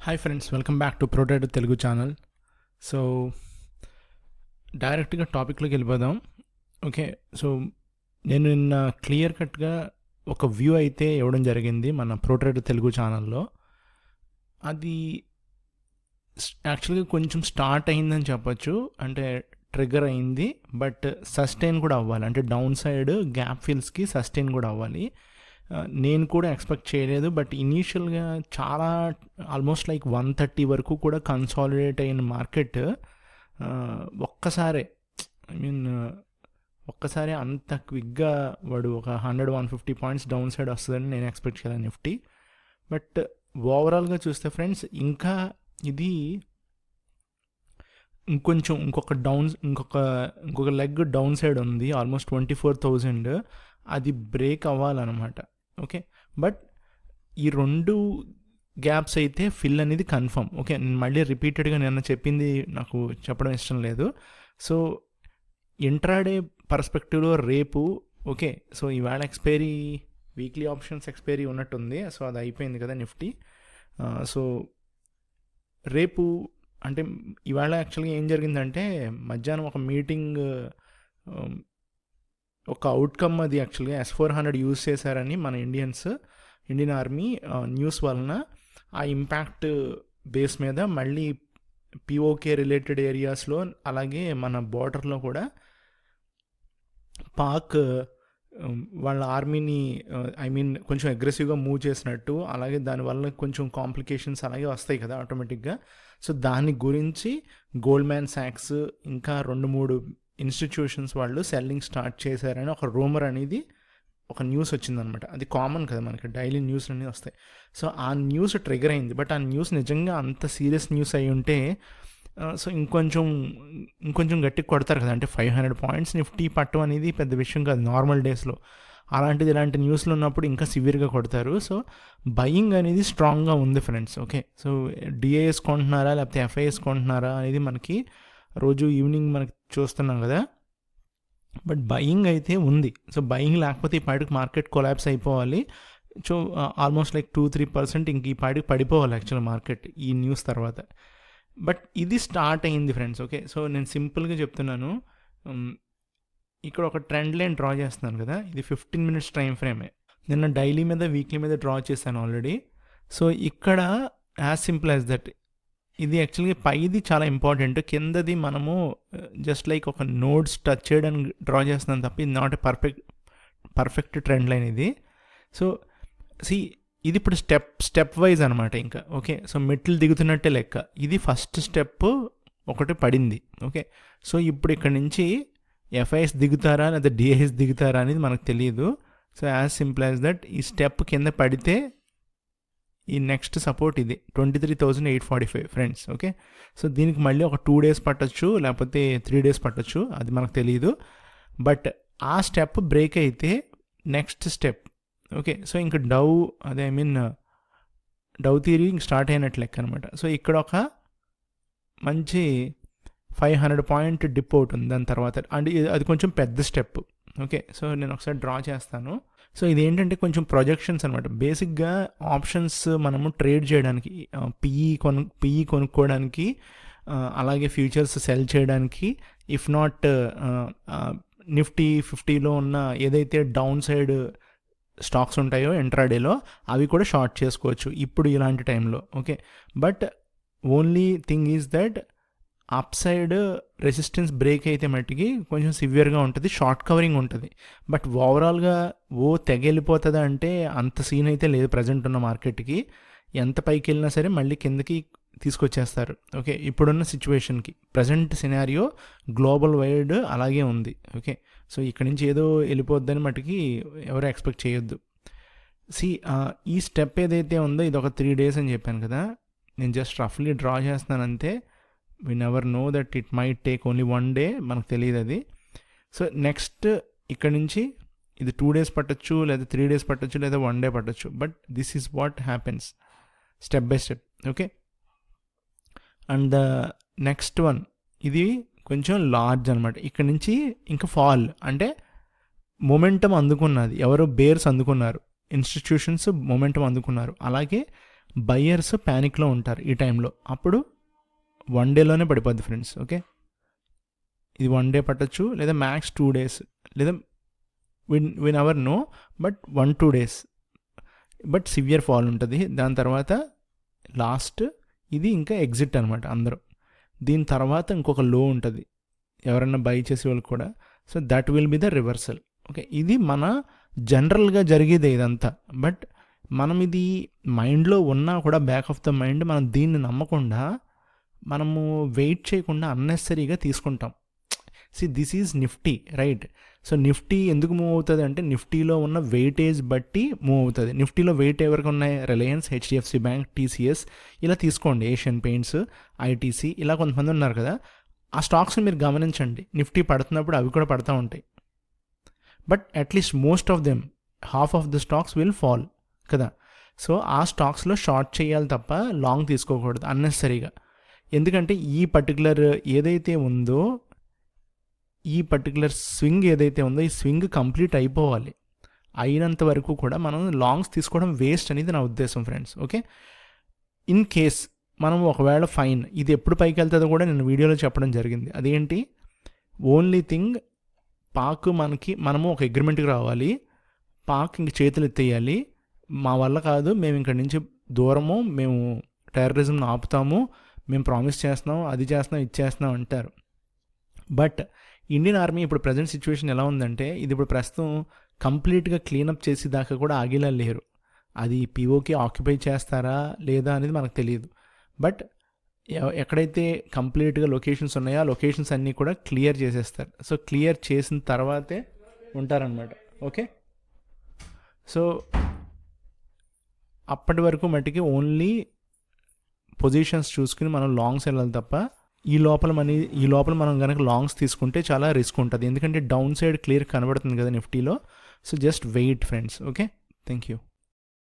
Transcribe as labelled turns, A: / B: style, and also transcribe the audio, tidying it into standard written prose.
A: Hi friends, welcome back to ప్రొటైడర్ Telugu channel. So డైరెక్ట్గా టాపిక్లోకి వెళ్ళిపోదాం. ఓకే, సో నేను నిన్న క్లియర్ కట్గా ఒక వ్యూ అయితే ఇవ్వడం జరిగింది మన ప్రొటైడర్ తెలుగు ఛానల్లో. అది యాక్చువల్గా కొంచెం స్టార్ట్ అయిందని చెప్పొచ్చు, అంటే ట్రిగర్ అయింది, బట్ సస్టైన్ కూడా అవ్వాలి, అంటే డౌన్ సైడ్ గ్యాప్ ఫిల్స్కి సస్టైన్ కూడా అవ్వాలి. నేను కూడా ఎక్స్పెక్ట్ చేయలేదు, బట్ ఇనీషియల్గా చాలా ఆల్మోస్ట్ లైక్ 130 వరకు కూడా కన్సాలిడేట్ అయిన మార్కెట్ ఒక్కసారే ఒక్కసారి అంత క్విక్గా వాడు ఒక 100-150 పాయింట్స్ డౌన్ సైడ్ వస్తుందని నేను ఎక్స్పెక్ట్ చేయలేదు నిఫ్టీ. బట్ ఓవరాల్గా చూస్తే ఫ్రెండ్స్, ఇంకా ఇది ఇంకొక లెగ్ డౌన్ సైడ్ ఉంది, ఆల్మోస్ట్ 24,000. అది బ్రేక్ అవ్వాలన్నమాట. ఓకే, బట్ ఈ రెండు గ్యాప్స్ అయితే ఫిల్ అనేది కన్ఫర్మ్. ఓకే, నేను మళ్ళీ రిపీటెడ్గా నిన్న చెప్పింది నాకు చెప్పడం ఇష్టం లేదు. సో ఇంట్రాడే పర్స్పెక్టివ్లో రేపు, ఓకే, సో ఇవాళ ఎక్స్పైరీ, వీక్లీ ఆప్షన్స్ ఎక్స్పైరీ ఉన్నట్టుంది. సో అది అయిపోయింది కదా నిఫ్టీ. సో రేపు అంటే ఇవాళ యాక్చువల్గా ఏం జరిగిందంటే, మధ్యాహ్నం ఒక మీటింగ్, ఒక అవుట్కమ్ అది యాక్చువల్గా S-400 యూజ్ చేశారని మన ఇండియన్ ఆర్మీ న్యూస్ వలన ఆ ఇంపాక్ట్ బేస్ మీద మళ్ళీ POK రిలేటెడ్ ఏరియాస్లో, అలాగే మన బార్డర్లో కూడా పాక్ వాళ్ళ ఆర్మీని కొంచెం అగ్రెసివ్గా మూవ్ చేసినట్టు, అలాగే దానివల్ల కొంచెం కాంప్లికేషన్స్ అలాగే వస్తాయి కదా ఆటోమేటిక్గా. సో దాని గురించి గోల్డ్మ్యాన్ సాక్స్ ఇంకా 2-3 ఇన్స్టిట్యూషన్స్ వాళ్ళు సెల్లింగ్ స్టార్ట్ చేశారని ఒక రూమర్ అనేది, ఒక న్యూస్ వచ్చిందనమాట. అది కామన్ కదా, మనకి డైలీ న్యూస్ అన్నీ వస్తాయి. సో ఆ న్యూస్ ట్రిగర్ అయింది, బట్ ఆ న్యూస్ నిజంగా అంత సీరియస్ న్యూస్ అయి ఉంటే సో ఇంకొంచెం గట్టిగా కొడతారు కదా. అంటే 500 పాయింట్స్ నిఫ్టీ పట్టం అనేది పెద్ద విషయం కాదు నార్మల్ డేస్లో. ఇలాంటి న్యూస్లు ఉన్నప్పుడు ఇంకా సివియర్గా కొడతారు. సో బయింగ్ అనేది స్ట్రాంగ్గా ఉంది ఫ్రెండ్స్. ఓకే, సో డిఐఎస్ కొంటున్నారా లేకపోతే FIS కొంటున్నారా అనేది మనకి రోజు ఈవినింగ్ మనకి చూస్తున్నాం కదా, బట్ బయింగ్ అయితే ఉంది. సో బయింగ్ లేకపోతే ఈ పాటికి మార్కెట్ కొలాప్స్ అయిపోవాలి. సో ఆల్మోస్ట్ లైక్ 2-3% ఇంక ఈ పాటికి పడిపోవాలి యాక్చువల్ మార్కెట్ ఈ న్యూస్ తర్వాత. బట్ ఇది స్టార్ట్ అయింది ఫ్రెండ్స్. ఓకే, సో నేను సింపుల్గా చెప్తున్నాను, ఇక్కడ ఒక ట్రెండ్ లైన్ డ్రా చేస్తున్నాను కదా, ఇది 15 minutes టైం ఫ్రేమే. నిన్న డైలీ మీద వీక్లీ మీద డ్రా చేశాను ఆల్రెడీ. సో ఇక్కడ యాజ్ సింపుల్ యాజ్ దట్, ఇది యాక్చువల్గా పైది చాలా ఇంపార్టెంట్, కిందది మనము జస్ట్ లైక్ ఒక నోడ్స్ టచ్ చేయడానికి డ్రా చేస్తున్నాం తప్ప ఇది not a perfect trend line ఇది. సో ఇది ఇప్పుడు స్టెప్ వైజ్ అనమాట ఇంకా. ఓకే, సో మెట్లు దిగుతున్నట్టే లెక్క. ఇది ఫస్ట్ స్టెప్ ఒకటి పడింది. ఓకే, సో ఇప్పుడు ఇక్కడ నుంచి FIS దిగుతారా లేదా DIS దిగుతారా అనేది మనకు తెలియదు. So as simple as that, ఈ స్టెప్ కింద పడితే ఈ నెక్స్ట్ సపోర్ట్ ఇది 23,845 ఫ్రెండ్స్. ఓకే, సో దీనికి మళ్ళీ ఒక 2 days పట్టచ్చు, లేకపోతే 3 days పట్టచ్చు, అది మనకు తెలియదు. బట్ ఆ స్టెప్ బ్రేక్ అయితే నెక్స్ట్ స్టెప్. ఓకే, సో ఇంకా డౌ థియరీ స్టార్ట్ అయినట్లు లెక్క అనమాట. సో ఇక్కడ ఒక మంచి 500 పాయింట్ డిప్ అవుతుంది దాని తర్వాత, అంటే అది కొంచెం పెద్ద స్టెప్. ఓకే, సో నేను ఒకసారి డ్రా చేస్తాను. సో ఇదేంటంటే కొంచెం ప్రొజెక్షన్స్ అనమాట. బేసిక్గా ఆప్షన్స్ మనము ట్రేడ్ చేయడానికి, PE కొనుక్కోవడానికి, అలాగే ఫ్యూచర్స్ సెల్ చేయడానికి, ఇఫ్ నాట్ నిఫ్టీ 50లో ఉన్న ఏదైతే డౌన్ సైడ్ స్టాక్స్ ఉంటాయో ఇంట్రాడేలో, అవి కూడా షార్ట్ చేసుకోవచ్చు ఇప్పుడు ఇలాంటి టైంలో. Okay, but only thing is that up side resistance break అయితే మట్టికి కొంచెం సివియర్గా ఉంటుంది, షార్ట్ కవరింగ్ ఉంటుంది. బట్ ఓవరాల్గా తెగెళ్ళిపోతుందా అంటే అంత సీన్ అయితే లేదు ప్రజెంట్ ఉన్న మార్కెట్కి. ఎంత పైకి వెళ్ళినా సరే మళ్ళీ కిందకి తీసుకొచ్చేస్తారు. ఓకే, ఇప్పుడున్న సిచ్యువేషన్కి ప్రజెంట్ సినారియో గ్లోబల్ వైడ్ అలాగే ఉంది. ఓకే, సో ఇక్కడ నుంచి ఏదో వెళ్ళిపోద్దని మటుకి ఎవరు ఎక్స్పెక్ట్ చేయొద్దు. ఈ స్టెప్ ఏదైతే ఉందో ఇది ఒక 3 days అని చెప్పాను కదా, నేను జస్ట్ రఫ్లీ డ్రా చేస్తున్నాను అంతే. We never know that it might take only 1 day, మనకు తెలియదు అది. సో నెక్స్ట్ ఇక్కడ నుంచి ఇది 2 days పట్టచ్చు, లేదా 3 days పట్టచ్చు, లేదా 1 day పట్టచ్చు. But this is what happens step by step. Okay, and the next one, ఇది కొంచెం లార్జ్ అనమాట. ఇక్కడ నుంచి ఇంకా ఫాల్, అంటే మొమెంటం అందుకున్నది, ఎవరో బేర్స్ అందుకున్నారు, ఇన్స్టిట్యూషన్స్ మొమెంటం అందుకున్నారు. అలాగే బయ్యర్స్ ప్యానిక్లో ఉంటారు ఈ టైంలో. అప్పుడు 1 డేలోనే పడిపోద్ది ఫ్రెండ్స్. ఓకే, ఇది 1 డే పట్టచ్చు, లేదా మ్యాక్స్ 2 days, లేదా one hour no, but 1-2 days, but severe fall ఉంటుంది. దాని తర్వాత లాస్ట్ ఇది ఇంకా ఎగ్జిట్ అనమాట అందరూ. దీని తర్వాత ఇంకొక లో ఉంటుంది ఎవరన్నా బై చేసే వాళ్ళు కూడా. So that will be the reversal. Okay, ఇది మన జనరల్గా జరిగేదే ఇదంతా. బట్ మనం ఇది మైండ్లో ఉన్నా కూడా బ్యాక్ ఆఫ్ ద మైండ్ మనం దీన్ని నమ్మకుండా మనము వెయిట్ చేయకుండా అన్నెసరీగా తీసుకుంటాం. This is Nifty, right? So Nifty ఎందుకు మూవ్ అవుతుంది అంటే నిఫ్టీలో ఉన్న వెయిటేజ్ బట్టి మూవ్ అవుతుంది. నిఫ్టీలో వెయిట్ ఎవరికి ఉన్నాయి? రిలయన్స్, హెచ్డిఎఫ్సి బ్యాంక్, టీసీఎస్, ఇలా తీసుకోండి, ఏషియన్ పెయింట్స్, ఐటీసీ, ఇలా కొంతమంది ఉన్నారు కదా. ఆ స్టాక్స్ని మీరు గమనించండి, నిఫ్టీ పడుతున్నప్పుడు అవి కూడా పడుతూ ఉంటాయి. But at least most of them, half of the stocks will fall కదా. సో ఆ స్టాక్స్లో షార్ట్ చేయాలి తప్ప లాంగ్ తీసుకోకూడదు అన్నెసరీగా. ఎందుకంటే ఈ పర్టికులర్ ఏదైతే ఉందో, ఈ పర్టికులర్ స్వింగ్ ఏదైతే ఉందో, ఈ స్వింగ్ కంప్లీట్ అయిపోవాలి. అయినంత వరకు కూడా మనం లాంగ్స్ తీసుకోవడం వేస్ట్ అనేది నా ఉద్దేశం ఫ్రెండ్స్. ఓకే, ఇన్ కేస్ మనం ఒకవేళ ఫైన్ ఇది ఎప్పుడు పైకి వెళ్తుందో కూడా నేను వీడియోలో చెప్పడం జరిగింది. అదేంటి, ఓన్లీ థింగ్ పాక్ మనము ఒక అగ్రిమెంట్కి రావాలి. పాక్ ఇంక చేతులు ఎత్తేయాలి, మా వల్ల కాదు, మేము ఇక్కడి నుంచి దూరము, మేము టెర్రరిజంను ఆపుతాము, మేము ప్రామిస్ చేస్తున్నాం, అది చేస్తున్నాం, ఇది చేస్తున్నాం అంటారు. బట్ ఇండియన్ ఆర్మీ ఇప్పుడు ప్రజెంట్ సిచ్యువేషన్ ఎలా ఉందంటే, ఇది ఇప్పుడు ప్రస్తుతం కంప్లీట్గా క్లీనప్ చేసి దాకా కూడా ఆగేలా లేరు. అది పీఓకి ఆక్యుపై చేస్తారా లేదా అనేది మనకు తెలియదు. బట్ ఎక్కడైతే కంప్లీట్గా లొకేషన్స్ ఉన్నాయో ఆ లొకేషన్స్ అన్నీ కూడా క్లియర్ చేసేస్తారు. సో క్లియర్ చేసిన తర్వాతే ఉంటారనమాట. ఓకే, సో అప్పటి వరకు మట్టికి ఓన్లీ పొజిషన్స్ చూసుకుని మనం లాంగ్స్ వెళ్ళాలి తప్ప ఈ లోపల మనం కనుక లాంగ్స్ తీసుకుంటే చాలా రిస్క్ ఉంటుంది. ఎందుకంటే డౌన్ సైడ్ క్లియర్ కనబడుతుంది కదా నిఫ్టీలో. So just wait friends. Okay, thank you.